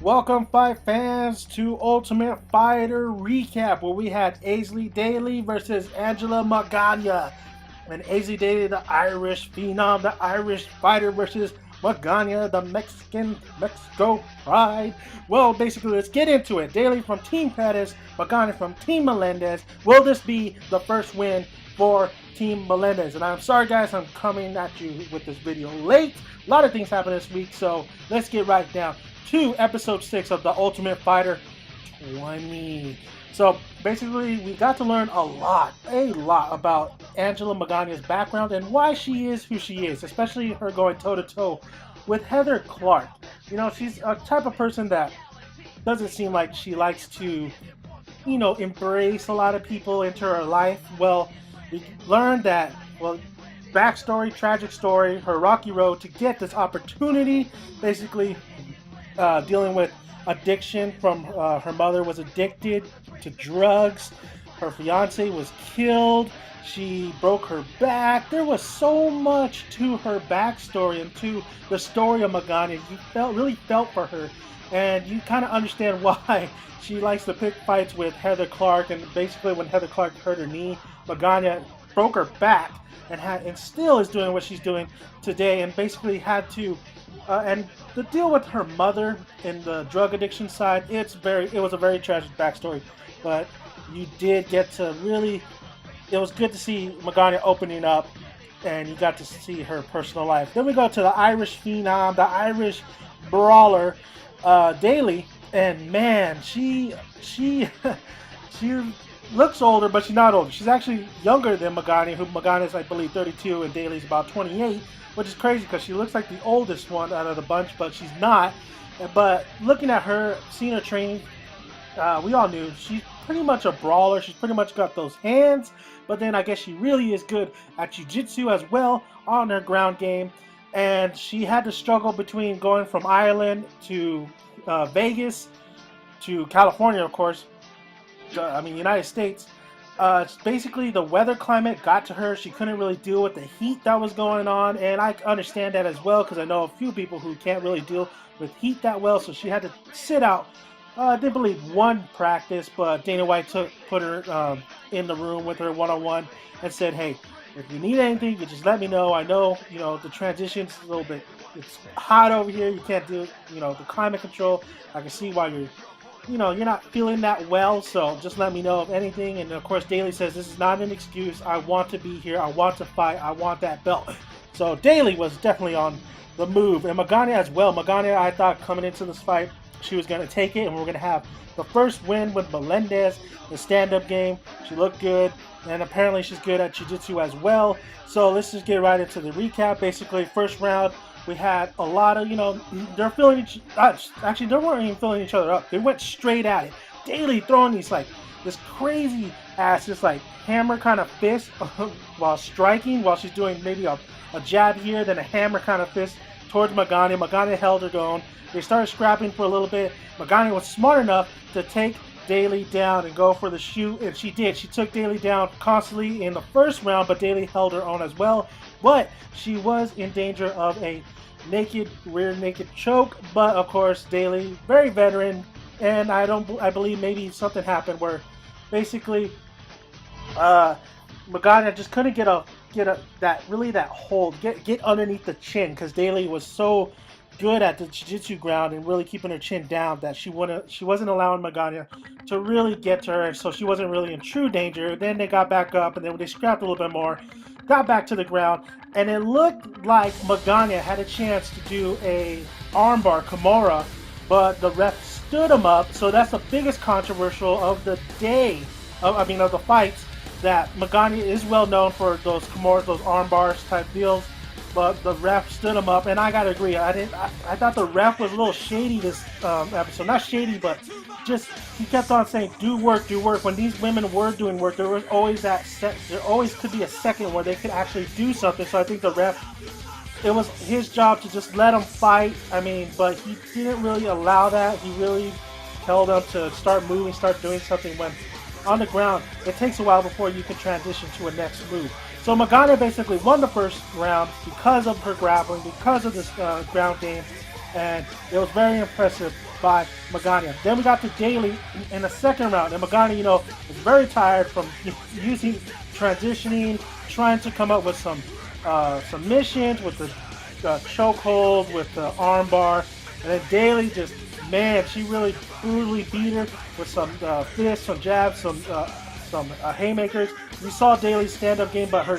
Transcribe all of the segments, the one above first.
Welcome, fight fans, to Ultimate Fighter Recap, where we had DALY versus Angela Magana. And DALY, the Irish phenom, the Irish fighter, versus Magana, the Mexico pride. Well, basically, let's get into it. DALY from Team Pettis, Magana from Team Melendez. Will this be the first win for Team Melendez? And I'm sorry, guys, I'm coming at you with this video late. A lot of things happened this week, so let's get right down to episode 6 of the Ultimate Fighter 20. So basically, we got to learn a lot about Angela Magana's background and why she is who she is, especially her going toe to toe with Heather Clark. You know, she's a type of person that doesn't seem like she likes to, embrace a lot of people into her life. Well, we learned that, backstory, tragic story, her rocky road to get this opportunity, basically dealing with addiction from her mother was addicted to drugs. Her fiance was killed. She broke her back. There was so much to her backstory and to the story of Magana. You really felt for her, and you kind of understand why she likes to pick fights with Heather Clark. And basically, when Heather Clark hurt her knee, Magana broke her back and still is doing what she's doing today, and basically had to and the deal with her mother in the drug addiction side, it was a very tragic backstory, but you did get to really, it was good to see Magana opening up, and you got to see her personal life. Then we go to the Irish phenom, the Irish brawler, DALY, and man, she she looks older, but she's not older. She's actually younger than Magana, who Magana is, I believe, 32, and DALY's about 28. Which is crazy because she looks like the oldest one out of the bunch, but she's not. But looking at her, seeing her training, we all knew she's pretty much a brawler. She's pretty much got those hands, but then I guess she really is good at jiu-jitsu as well on her ground game. And she had to struggle between going from Ireland to Vegas to California, of course. United States. Basically, the weather climate got to her. She couldn't really deal with the heat that was going on, and I understand that as well because I know a few people who can't really deal with heat that well, so she had to sit out. I did believe one practice, but Dana White put her in the room with her one-on-one and said, hey, if you need anything, you just let me know. I know, the transition's a little bit, it's hot over here. You can't do, the climate control. I can see why you're not feeling that well, so just let me know of anything. And of course, DALY says this is not an excuse. I want to be here. I want to fight. I want that belt. So DALY was definitely on the move, and Magana as well. Magana, I thought coming into this fight, she was going to take it, and we're going to have the first win with Melendez, the stand-up game. She looked good, and apparently she's good at jiu-jitsu as well. So let's just get right into the recap. Basically, first round, we had a lot of, they're feeling actually, they weren't even filling each other up. They went straight at it. DALY throwing these, this crazy ass, just hammer kind of fist while striking, while she's doing maybe a jab here, then a hammer kind of fist towards Magana. Magana held her going. They started scrapping for a little bit. Magana was smart enough to take DALY down and go for the shoot, and she did. She took DALY down constantly in the first round, but DALY held her own as well. But she was in danger of a rear naked choke. But of course, DALY, very veteran, and I believe maybe something happened where basically Magana just couldn't get that hold, get underneath the chin, because DALY was so good at the jiu-jitsu ground and really keeping her chin down that she wasn't allowing Magana to really get to her, and so she wasn't really in true danger. Then they got back up, and then they scrapped a little bit more, got back to the ground, and it looked like Magana had a chance to do a armbar Kimura, but the ref stood him up. So that's the biggest controversial of the day, of the fights, that Magana is well known for those Kimuras, those armbars type deals. But the ref stood him up, and I gotta agree. I thought the ref was a little shady this episode. Not shady, but just he kept on saying, "Do work, do work." When these women were doing work, there was always there always could be a second where they could actually do something. So I think the ref, it was his job to just let them fight. But he didn't really allow that. He really held them to start moving, start doing something. When on the ground, it takes a while before you can transition to a next move. So Magana basically won the first round because of her grappling, because of this ground game, and it was very impressive by MAGANA. Then we got to DALY in the second round, and MAGANA, you know, was very tired from using transitioning, trying to come up with some submissions with the chokehold, with the armbar, and then DALY just, man, she really brutally beat her with some fists, some jabs, some haymakers. We saw DALY's stand-up game, but her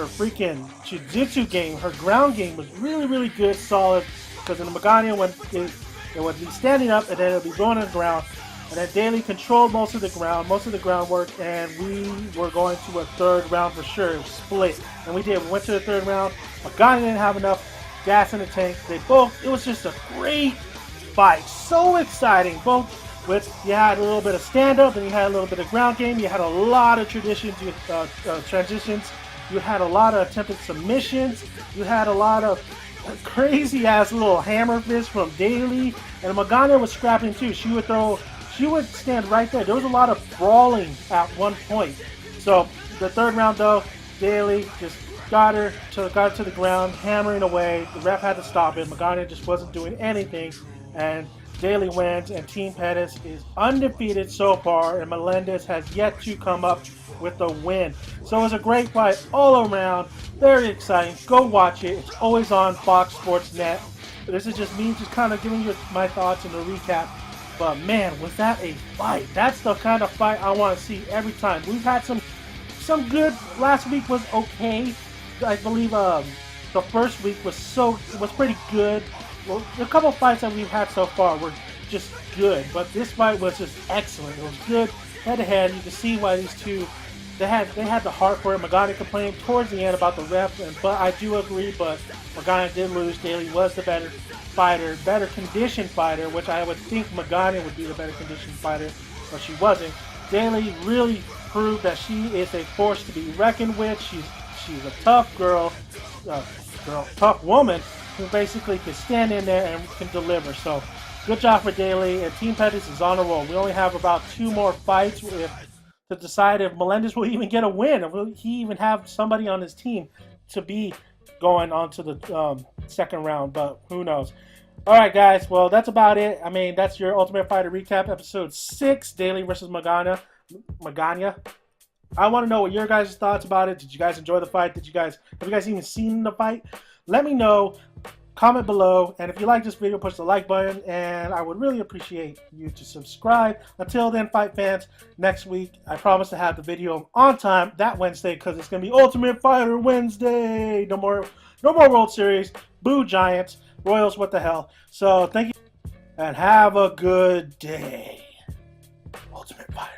freaking jiu-jitsu game, her ground game was really, really good, solid. Because in the MAGANA, when it would be standing up and then it would be going on the ground, and then DALY controlled most of the groundwork, and we were going to a third round for sure, split, and we did. We went to the third round. MAGANA didn't have enough gas in the tank. It was just a great fight, so exciting. Both with, you had a little bit of stand-up, and you had a little bit of ground game. You had a lot of transitions. You had a lot of attempted submissions. You had a lot of crazy ass little hammer fist from DALY, and MAGANA was scrapping too. She would stand right there. There was a lot of brawling at one point. So the third round though, DALY just got her to the ground, hammering away. The ref had to stop it. MAGANA just wasn't doing anything, and DALY wins, and Team Pettis is undefeated so far, and Melendez has yet to come up with a win. So it was a great fight all around. Very exciting. Go watch it. It's always on Fox Sports Net. This is just me just kind of giving you my thoughts and a recap. But man, was that a fight? That's the kind of fight I want to see every time. We've had some good. Last week was okay. I believe the first week was pretty good. Well, a couple fights that we've had so far were just good, but this fight was just excellent. It was good head to head. You can see why these two, they had the heart for it. MAGANA complained towards the end about the ref, but I do agree. But MAGANA did lose. DALY was the better fighter, better conditioned fighter, which I would think MAGANA would be the better conditioned fighter, but she wasn't. DALY really proved that she is a force to be reckoned with. She's a tough girl, tough woman, who basically can stand in there and can deliver. So good job for DALY, and Team Pettis is on a roll. We only have about 2 more fights to decide if Melendez will even get a win, or will he even have somebody on his team to be going on to the second round, but who knows. All right, guys, well, that's about it. I mean, that's your Ultimate Fighter recap, episode 6, DALY versus MAGANA. I want to know what your guys' thoughts about it. Did you guys enjoy the fight? Have you guys even seen the fight? Let me know. Comment below, and if you like this video, push the like button, and I would really appreciate you to subscribe. Until then, fight fans, next week I promise to have the video on time that Wednesday, because it's gonna be Ultimate Fighter Wednesday. No more World Series. Boo Giants. Royals, what the hell. So thank you, and have a good day. Ultimate Fighter.